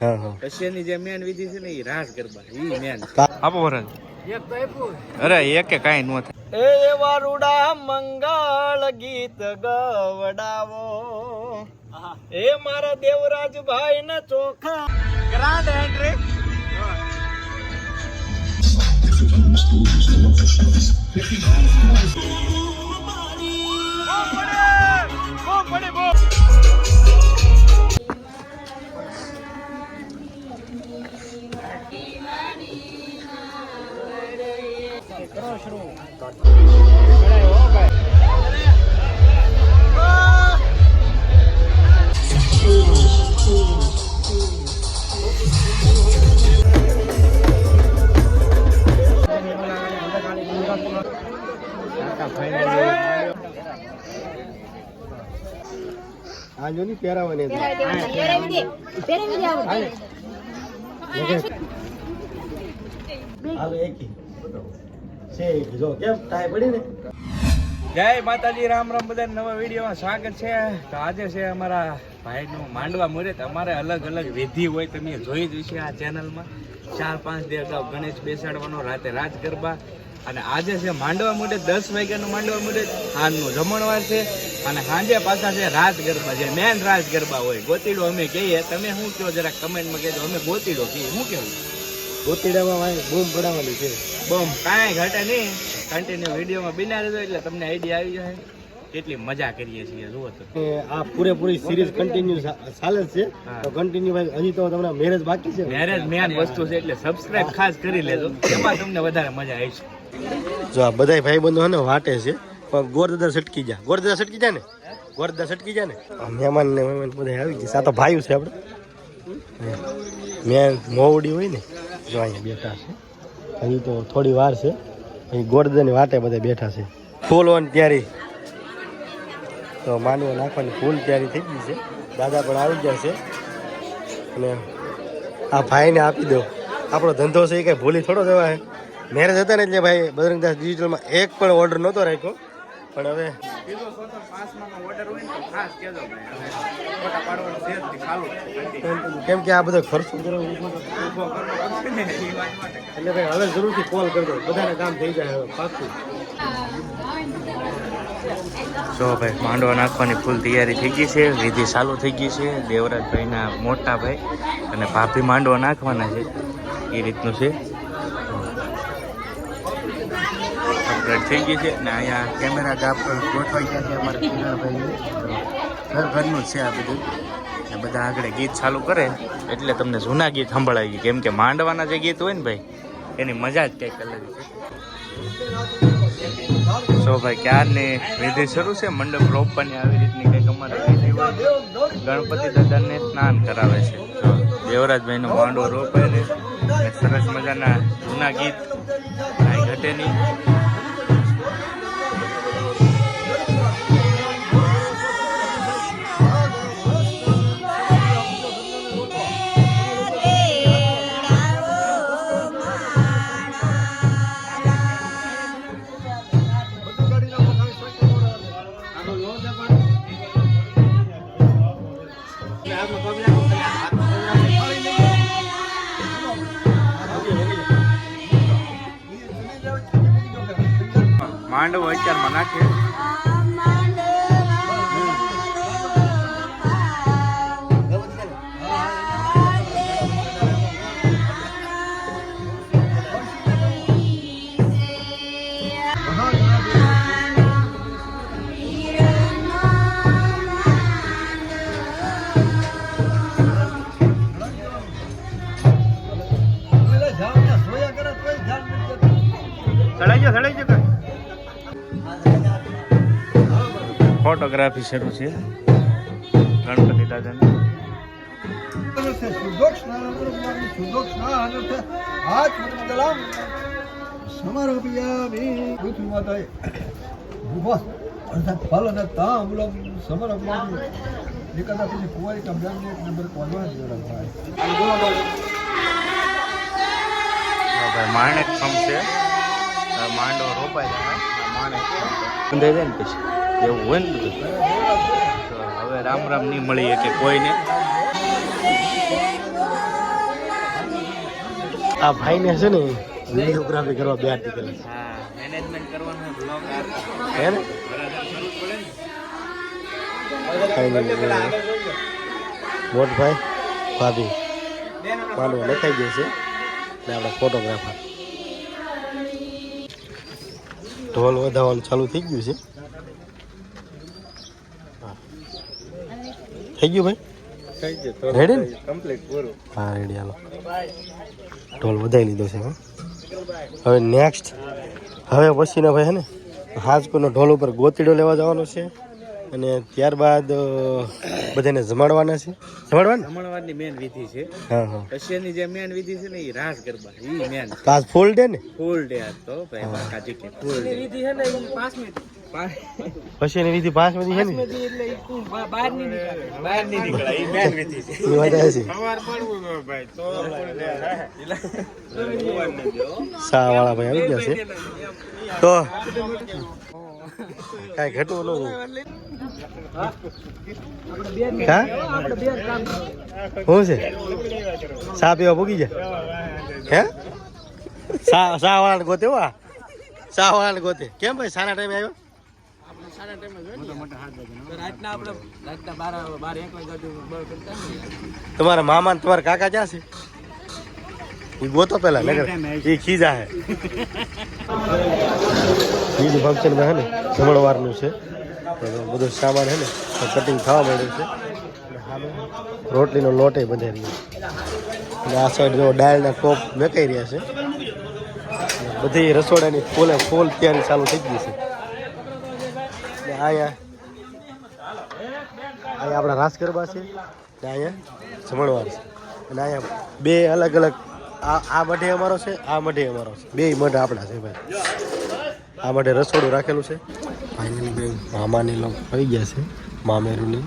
હા હા એશિયાની જે મેન વિધિ છે ને એ રાસ ગરબા ઈ મેન આપો વરદ અરે એક કાઈ નો થાય એ એવા રૂડા મંગળ ગીત ગવડાવો એ મારા દેવરાજભાઈ ને ચોખા ગ્રાન્ડ એન્ટ્રી આજો ની પહેરાવાની જય માતાજી રામ રામ બધા નવા વિડીયોમાં સ્વાગત છે તો આજે છે અમારા ભાઈનું માંડવા મુહૂર્ત અમારે અલગ અલગ વિધિ હોય તમે જોઈ જ છે આ ચેનલમાં 4-5 દિવસ અગાઉ ગણેશ બેસાડવાનો રાતે રાજ ગરબા અને આજે છે માંડવા મુહૂર્ત 10 વાગ્યાનું માંડવા મુહૂર્ત સાંજનું જમણવાર છે અને સાંજે પાછા છે રાજ ગરબા જે મેન રાજ ગરબા હોય ગોતીડો અમે કહીએ તમે શું કહો જરા કમેન્ટમાં કહેજો અમે ગોતીડો કહીએ શું કેવું ગોતીડામાં બૂમ પડાવવાની છે બૂમ કાંઈ ઘટે નહીં કન્ટિન્યુ વિડીયોમાં બિના રહેજો એટલે તમને આઈડિયા આવી જાય કેટલી મજા કરીએ છીએ જુઓ તો આ પૂરેપૂરી સિરીઝ કન્ટિન્યુ ચાલે છે તો કન્ટિન્યુ ભાઈ હજી તો તમને મેરેજ બાકી છે મેરેજ મેન વસ્તુ છે એટલે સબસ્ક્રાઇબ ખાસ કરી લેજો એમાં તમને વધારે મજા આવશે જો આ બધા ભાઈ બંધો હે ને વાટે છે પણ ગોરદાદા સટકી જા ગોરદાદા સટકી જા ને ગોરદાદા સટકી જા ને મહેમાન ને બધા આવી ગયા સાતો ભાઈ છે આપણે મેન મોવડી હોય ને જો અહીંયા બેઠા છે હજી તો થોડી વાર છે અહીં ગોરદાદાની વાટે બધા બેઠા છે ફૂલ ઓન તૈયારી તો માંડવો નાખવાની ફૂલ તૈયારી થઈ ગઈ છે દાદા પણ આવી ગયા છે અને આ ભાઈને આપી દો આપણો ધંધો છે એ કંઈ ભૂલી થોડો જવાય મેરેજ હતા ને એટલે ભાઈ બજરંગદાસ ડિજિટલમાં એક પણ ઓર્ડર નહોતો રાખ્યો પણ હવે કેમ કે આ બધો ખર્ચો એટલે ભાઈ હવે જરૂરથી કોલ કરજો બધાને કામ થઈ જાય હવે પાકું જો ભાઈ માંડવા નાખવાની ફૂલ તૈયારી થઈ ગઈ છે વિધિ ચાલુ થઈ ગઈ છે દેવરાજભાઈના મોટા ભાઈ અને ભાભી માંડવા નાખવાના છે એ રીતનું છે થઈ ગઈ છે ને અહીંયા કેમેરા ગાપ ગોઠવાઈ ગયા છે અમારા કિરણભાઈ ઘરનું જ છે આ બધું ને બધા આગળ ગીત ચાલુ કરે એટલે તમને જૂના ગીત સંભળાય ગઈ કેમ કે માંડવાના જે ગીત હોય ને ભાઈ એની મજા જ કંઈક અલગ છે સો ભાઈ ક્યારની વિધિ શરૂ છે મંડપ રોપવાની આવી રીતની કંઈક અમારે વિધિ હોય ગણપતિ દાદાને સ્નાન કરાવે છે તો દેવરાજભાઈનો માંડવો રોપાય છે સરસ મજાના જૂના ગીત કાંઈ ઘટે નહીં માંડવો અત્યારમાં નાખીએ સડાઈ ગયો ફોટોગ્રાફી શરૂ છે ગણપતિ દાદાની માણેક ખમ છે માંડો રોપાય માણેક બંધાઈ જાય ને પછી એવું હોય ને બધું તો હવે રામ રામ નહીં મળીએ કે કોઈને આ ભાઈને છે ને વિડીયોગ્રાફી કરવા બે આર્ટિકલ હા મેનેજમેન્ટ કરવાનું બ્લોગ હે ને મોટભાઈ ભાભી માંડવા લખાઈ ગયો છે ને આપણા ફોટોગ્રાફર ઢોલ વધાવવાનું ચાલુ થઈ ગયું છે થઈ ગયું ભાઈ રેડી ને કમ્પ્લીટ પૂરું હા રેડી હાલો ઢોલ વધાવી લીધો છે હવે નેક્સ્ટ હવે પછીનો ભાઈ હે ને હાજપુરનો ઢોલ ઉપર ગોતીડો લેવા જવાનો છે અને ત્યારબાદ બધાને જમાડવાના છે જમણવારની મેન વિધિ છે હા હા પછીની જે મેન વિધિ છે ને એ રાસ ગરબા ઈ મેન કાજ ફૂલ ડે ને ફૂલ ડે તો ભાઈ બાકાજી કે ફૂલ ડે વિધિ છે ને 5 મિનિટ પછીની વિધિ 5 મિનિટ છે ને એટલે બહાર ની નીકળે ઈ મેન વિધિ છે એ વાત છે સવાર પડવું ન ભાઈ તો સા વાળા ભાઈ આવી ગયા છે તો કાંઈ ઘટવું ન હા શું છે સા પીવા પૂગી જાય હે સા વાળાને ગોતે વા સા વાળાને ગોતે કેમ ભાઈ સાના ટાઈમે આવ્યો તમારા મામા ને તમારા કાકા ક્યાં છે એ ગોતો પેલા એ ખીજા હે બીજું ફંક્શન માં હે ને જમણવારનું છે બધું સામાન હે ને કટિંગ થવા માંડ્યું છે રોટલીનો લોટ બધે રહ્યો અને આ સાઈડ જો દાળના ટોપ મેકાઈ રહ્યા છે બધી રસોડાની ફૂલ તૈયારી ચાલુ થઈ ગઈ છે અહીંયા આપણા રાસ ગરબા છે ને અહીંયા જમણવાર છે અને અહીંયા બે અલગ અલગ આ મઢે અમારો છે આ મઢે અમારો છે બે મઢ આપણા છે ભાઈ આ માટે રસોડું રાખેલું છે ફાઇનલી બે મામાની લોકો આવી ગયા છે મામેરુની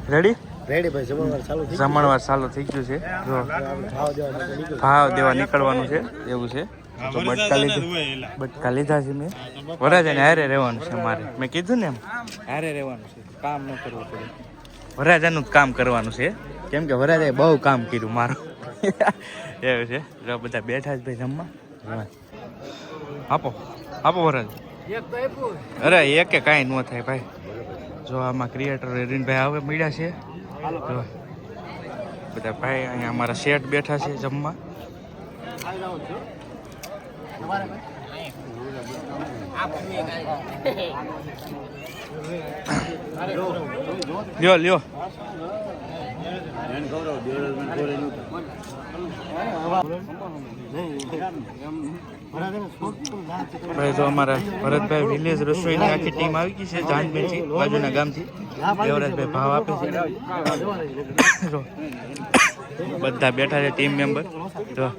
રેડી રેડી ભાઈ જમણવાર ચાલુ થઈ જમણવાર ચાલુ થઈ ગયું છે જો ભાવ દેવા નીકળવાનું છે એવું છે તો બટકા લીધા છે મેં વરાજાને હારે રહેવાનું છે મારે મેં કીધું ને એમ હારે રહેવાનું છે કામ ન કરવું પડે વરાજાનું જ કામ કરવાનું છે કેમ કે વરાજાએ બહુ કામ કર્યું મારું એવું છે જો બધા બેઠા જ ભાઈ જમવા આપો આપો વરાજ અરે એકે કાંઈ ન થાય ભાઈ જો આમાં ક્રિએટર રીનભાઈ આવે મળ્યા છે જો બધા ભાઈ અહીંયા અમારા શેઠ બેઠા છે જમવા લ્યો લ્યો ભાઈ તો અમારા ભરતભાઈ વિલેજ રસોઈની આખી ટીમ આવી ગઈ છે જાનબેનથી બાજુના ગામથી દેવરાજભાઈ ભાવ આપે છે બધા બેઠા છે ટીમ મેમ્બર તો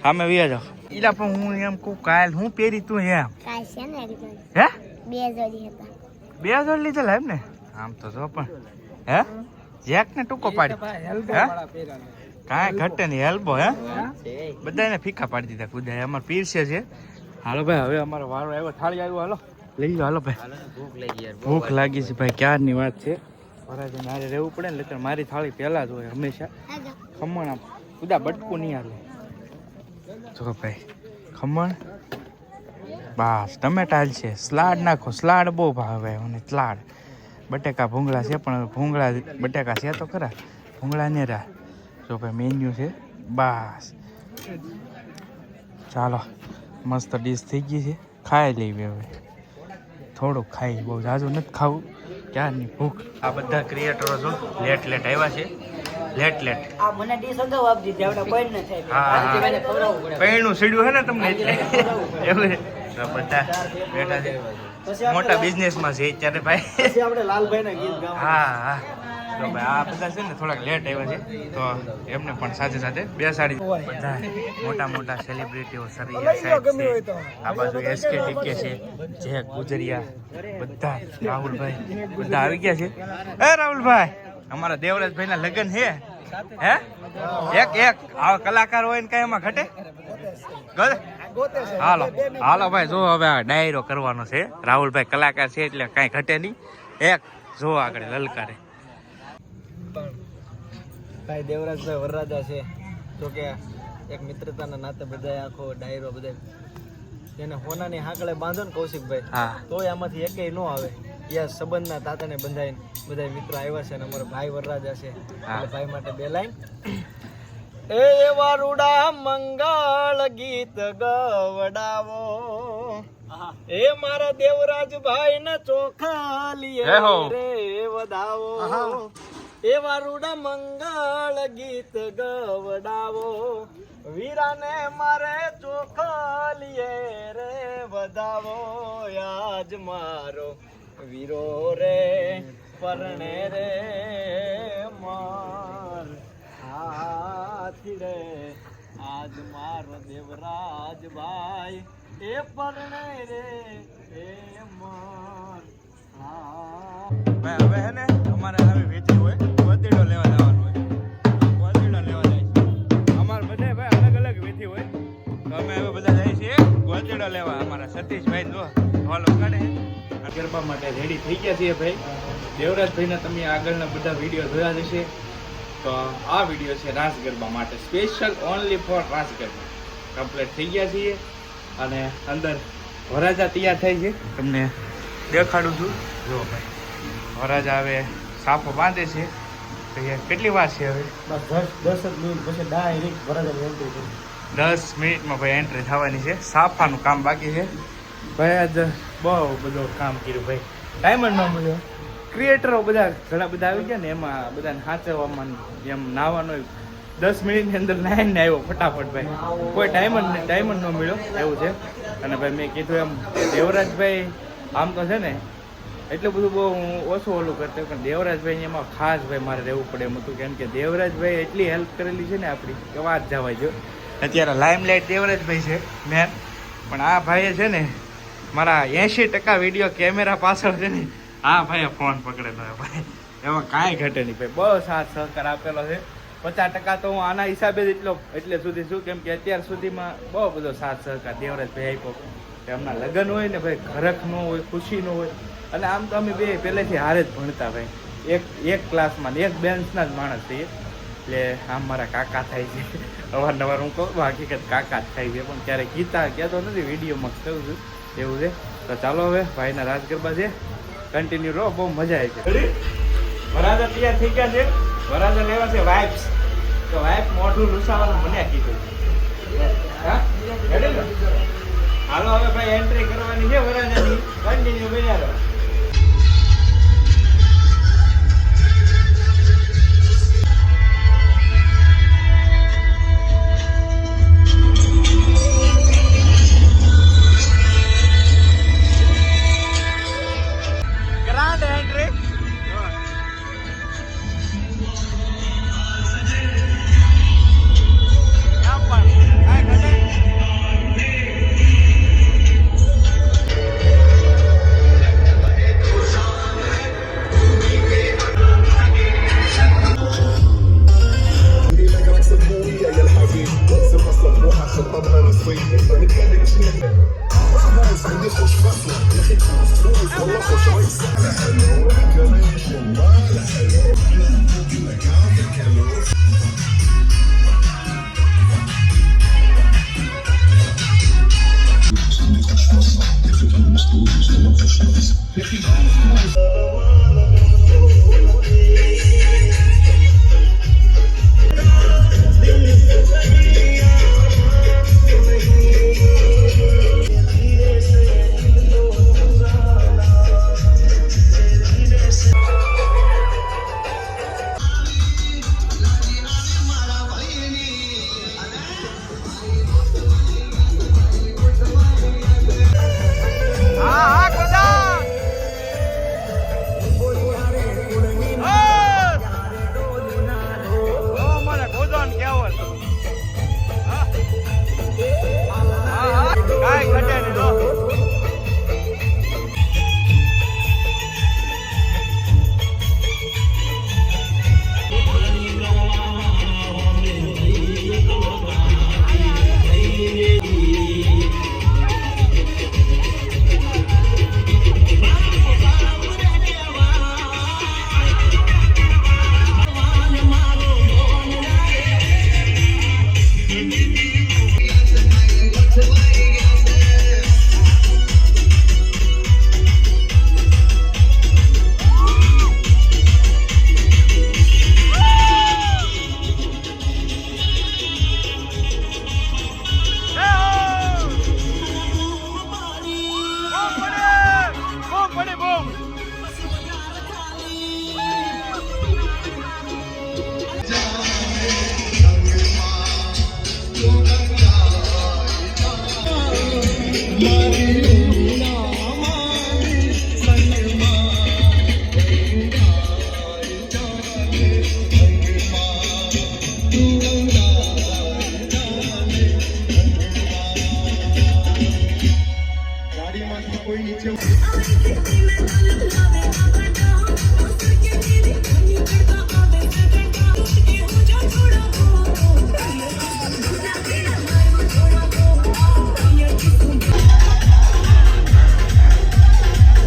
સામે વ્યા જાઓ ઈલા પણ હું એમ કહું કાલ હું પહેરી તું એમ હે 2 જોડી લીધેલા એમ ને આમ તો જો પણ હે જેક ને ટૂંકો પાડી હે કાંઈ ઘટે નહીં હેલ્બો હે બધાને ફીકા પાડી દીધા ખુદા અમારે પીરસે છે હાલો ભાઈ હવે અમારો વારો આવ્યો થાળી આવ્યો હાલો લઈ લો હાલો ભાઈ ભૂખ લાગી છે ભાઈ ક્યારની વાત છે વરાજે મારે રહેવું પડે ને એટલે મારી થાળી પહેલા જ હોય હંમેશા ખમણ આમ ખુદા બટકું નહીં હાલે જો ભાઈ ખમણ બસ ટમેટા છે સ્લાડ નાખો સ્લાડ બહુ ભાવે મને સ્લાડ બટેકા ભૂંગળા છે પણ ભૂંગળા બટેકા છે તો ખરા ભૂંગળા ને રા જો ભાઈ મેન્યુ છે બસ ચાલો મસ્ત ડીશ થઈ ગઈ છે ખાઈ લેવી હવે થોડુંક ખાઈ બહુ ઝાઝું નથી ખાવું ક્યારની ભૂખ આ બધા ક્રિએટરો છો લેટ આવ્યા છે લેટ પૈણું સીડ્યું છે ને તમને એટલે એવું બધા બેઠા છે મોટા બિઝનેસમાં છે અત્યારે ભાઈ આપણે લાલભાઈના ગીત ગાવા હા હા તો ભાઈ આ બધા છે ને થોડાક લેટ આવ્યા છે તો એમને પણ સાથે સાથે બેસાડી બધા મોટા સેલિબ્રિટીઓ સરિયા સાહેબ છે આ બાજુ એસકે ટીકે છે જે ગુજરિયા બધા રાહુલભાઈ બધા આવી ગયા છે એ રાહુલભાઈ અમારા દેવરાજભાઈના લગ્ન છે હે એક આવા કલાકાર હોય ને કઈ એમાં ઘટે હાલો હાલો ભાઈ જો હવે આ ડાયરો કરવાનો છે રાહુલભાઈ કલાકાર છે એટલે કઈ ઘટે નહીં એક જો આગળ લલકારે. ભાઈ દેવરાજભાઈ વરરાજા છે, તો કે એક મિત્રતાના નાતે બધા આખો ડાયરો બધા એને હોનાની હાકળે બાંધો ને કૌશિકભાઈ, હા તોય આમાંથી એકેય ન આવે. યા સંબંધના તાતાને બંધાઈને બધા મિત્રો આવ્યા છે અને અમારો ભાઈ વરરાજા છે, એટલે ભાઈ માટે બે લાઈન. એ વારુડા મંગળ ગીત ગવડાવો, એ મારા દેવરાજભાઈ ને ચોખા લીએ રે વધાવો. એ વારુડા મંગળ ગીત ગવડાવો, વીરાને મારે ચોખા લીએ રે વધાવો. આજ મારો વીરો રે પરણે રે માર હાથી રે, આજ મારો દેવરાજભાઈ એ પરણે રે એ માર. ભાઈ હવે હે ને અમારે આવી વેચી હોય ગોતીડો લેવા જવાનું હોય, ગોતીડો લેવા જાય છે અમારે બધા ભાઈ અલગ અલગ વેચી હોય, તો અમે હવે બધા જઈએ છીએ ગોતીડો લેવા. અમારા સતીશભાઈ જો હોલ ઉગાડે ગરબા માટે રેડી થઈ ગયા છીએ ભાઈ. દેવરાજભાઈના તમે આગળના બધા વિડીયો જોયા જશે, તો આ વિડીયો છે રાસ ગરબા માટે, special only for raas garba. Complete થઈ ગયા છીએ અને અંદર વરાજા તૈયાર થાય છે, તમને દેખાડું છું. જો ભાઈ વરાજા હવે સાફો બાંધે છે. તો કેટલી વાર છે હવે? બસ 10 મિનિટ પછી ડાયરેક્ટ વરરાજાની એન્ટ્રી થઈ. 10 મિનિટમાં ભાઈ એન્ટ્રી થવાની છે. સાફાનું કામ બાકી છે ભાઈ. આજ બહુ બધું કામ કર્યું ભાઈ. ડાયમંડ નો મળ્યો, ક્રિએટરો બધા ઘણા બધા આવી ગયા ને, એમાં બધાને સાચવવામાં એમ નાવાનું 10 મિનિટની અંદર નાઈને આવ્યો ફટાફટ ભાઈ. કોઈ ડાયમંડ નો મળ્યો એવું છે. અને ભાઈ મેં કીધું એમ દેવરાજભાઈ આમ તો છે ને એટલું બધું બહુ હું ઓછું ઓલું કરતો, પણ દેવરાજભાઈ એમાં ખાસ ભાઈ મારે રહેવું પડે એમ હતું, કેમ કે દેવરાજભાઈ એટલી હેલ્પ કરેલી છે ને આપણી કે વાત જવાય જો. અત્યારે લાઇમલાઇટ દેવરાજભાઈ છે મેન, પણ આ ભાઈએ છે ને મારા 80% વિડીયો કેમેરા પાછળ છે ને આ ભાઈએ ફોન પકડેલો ભાઈ. એમાં કાંઈ ઘટે નહીં ભાઈ, બહુ સાથ સહકાર આપેલો છે. 50% તો હું આના હિસાબે જ એટલે સુધી છું, કેમ કે અત્યાર સુધીમાં બહુ બધો સાથ સહકાર દેવરાજભાઈ આપ્યો. એમના લગ્ન હોય ને ભાઈ, ઘરક ન હોય, ખુશી ન હોય, અને આમ તો અમે બે પહેલેથી હારે જ ભણતા ભાઈ, એક ક્લાસમાં એક બેન્ચના જ માણસ છીએ. એટલે આમ મારા કાકા થાય છે, અવારનવાર હું કહું હકીકત કાકા જ થાય છે, પણ ક્યારેક કહેતો નથી, વિડીયોમાં કહું છું એવું છે. તો ચાલો હવે ભાઈના રાસ ગરબા છે, કન્ટિન્યુ રહો, બહુ મજા આવી છે. વરાજા તૈયાર થઈ ગયા છે, વરાજા લેવા છે વાઇપ્સ. તો વાઇપ મોઢું લૂસાવાનું મને કીધું. હા હાલો હવે ભાઈ એન્ટ્રી કરવાની છે વરાજાની, કન્ટિન્યુ બન્યા રહો.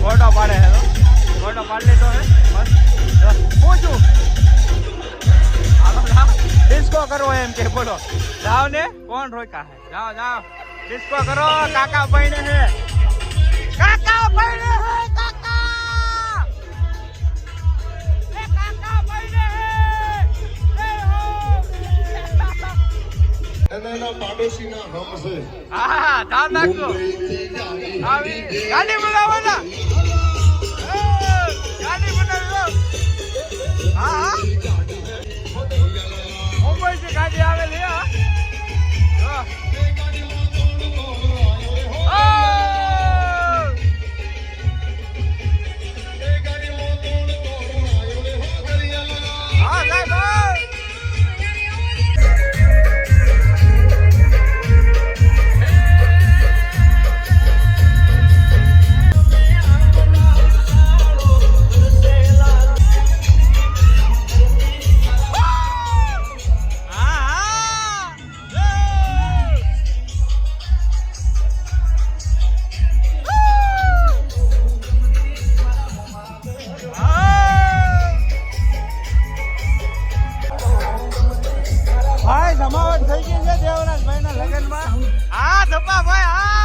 ફોટો પાડે હે તો ફોટો પાડી લેતો હે બસ પૂછું હાલો જાઓ ડિસ્કો કરો એમ કે બોલો જાઓ ને કોણ રોકા હે જાઓ જાઓ ડિસ્કો કરો કાકા ભાઈને હે કાકા ભાઈને હે કાકા એ કાકા ભાઈને હે જય હો એના પાડોશીના હમ છે હા ધ્યાન રાખજો આવી ગાડી બોલાવવાના ગાડી બનાવી હા હા મુંબઈ થી ગાડી આવેલી હા ભાઈ જમાવટ થઈ ગઈ છે દેવરાજભાઈ ના લગ્નમાં હા ધપ્પા ભાઈ હા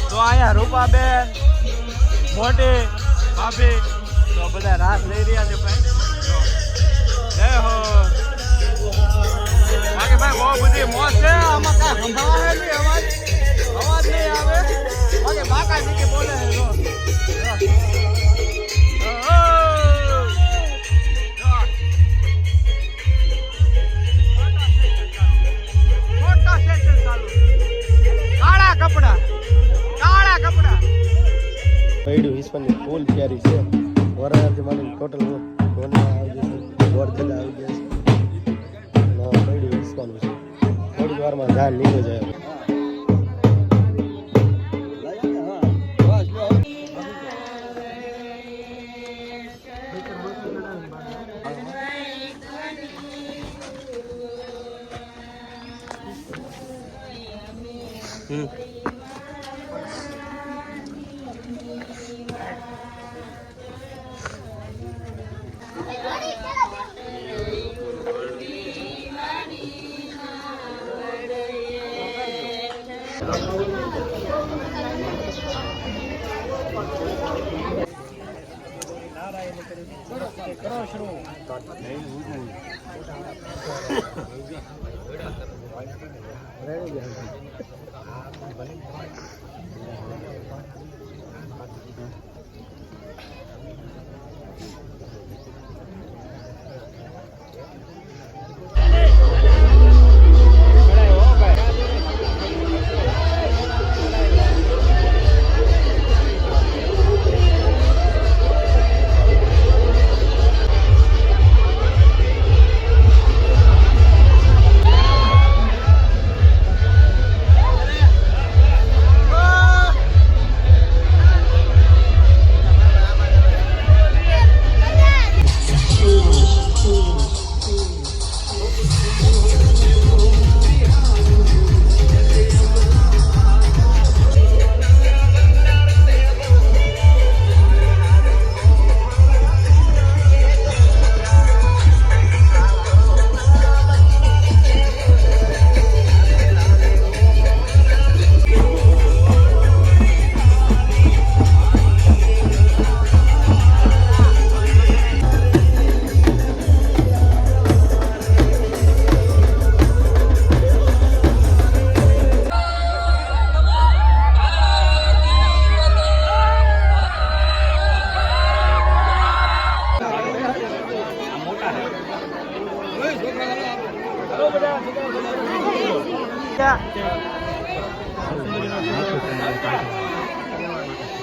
તો અહીંયા રૂપાબેન મોટી ભાભી તો બધા રાસ લઈ રહ્યા છે ભાઈ જય હો બાકી ભાઈ બહુ બધી મોજ છે આમાં કાંઈ સંભળાવે નહીં અવાજ નહીં આવે બાકી બાકા દીકી બોલે છે જો પૈડું હિસ્પાની ફૂલ તૈયારી છે વરાથી માની ટોટલ આવી જશે ગોળ થતા આવી ગયા છે પૈડું હિસ્પાનું છે થોડી વારમાં ધાન નીકળી જાય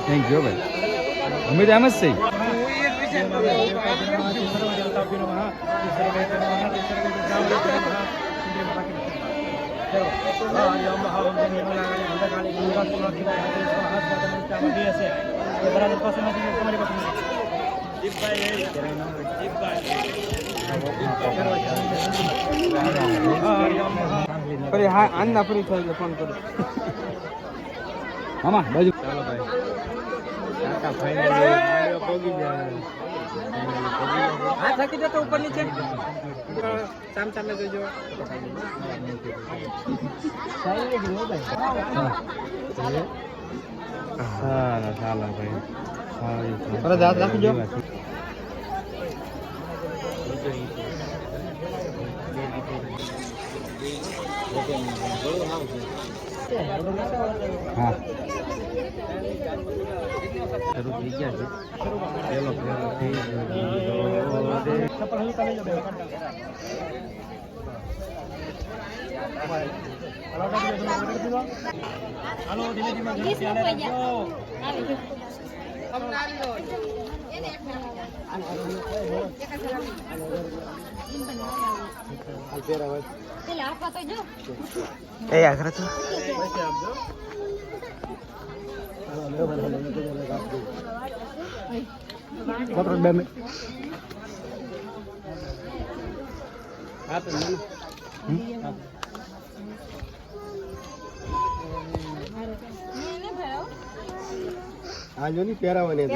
થેન્ક યુ ભાઈ અમે તો એમ જ છે ફરી હા આના ફરી થાય ફોન કરો મામા બાજુ ચાલો ભાઈ કાકા ફાઈનલી પોગી જાય હા થાકી જતો ઉપર નીચે સામ સામે જોજો સારા સાલા ભાઈ અરે દાંત રાખજો હા શરૂ થઈ ગયા છે પેલો થઈ આ જો ની પહેરાવાની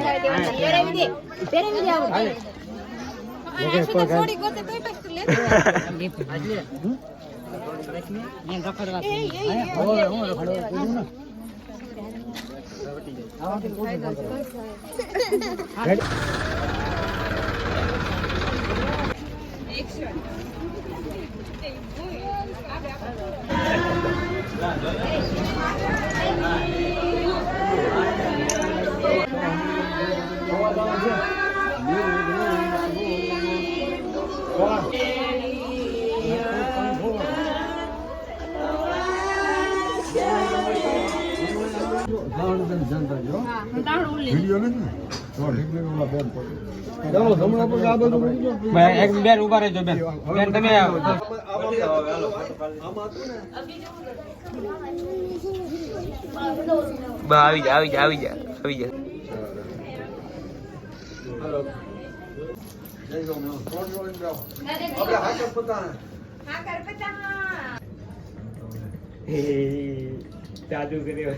એક બેન ઉભા રહેજો બેન બેન તમે આવી જા આવી જા આવી જા આવી જા જાદુ કર્યો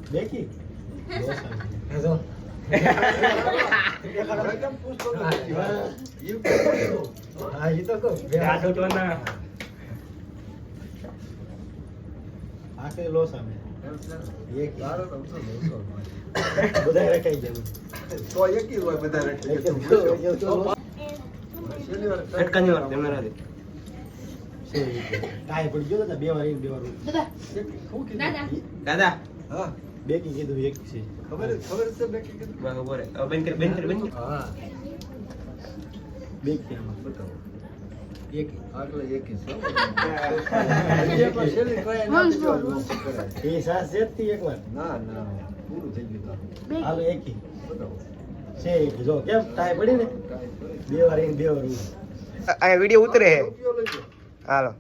દેખી હા ઈ તો કહો જાદુ તો ના આખે લો સામે એક બધા રખાઈ જાય તો એકી હોય બધા રખાઈ અટકાની વાર તેમને રાધે કાય પડી ગયો બે વાર એક બે વાર દાદા હા બે કી કીધું એક છે ખબર છે બે કી કીધું બરાબર બેન કર હા બે કી આમાં બતાવો એક આગળ એક છે એ પાછળની કોઈ નથી જોવાનું એ સાસ જેતી એકવાર ના ના પૂરું થઈ ગયું હાલો એક કી બતાવો છે એક જો કેમ ટાઈ પડી ને બે વાર એક બે વાર આ વિડિયો ઉતરે હે હાલો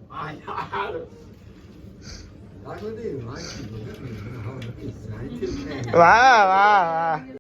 વાહ વાહ વાહ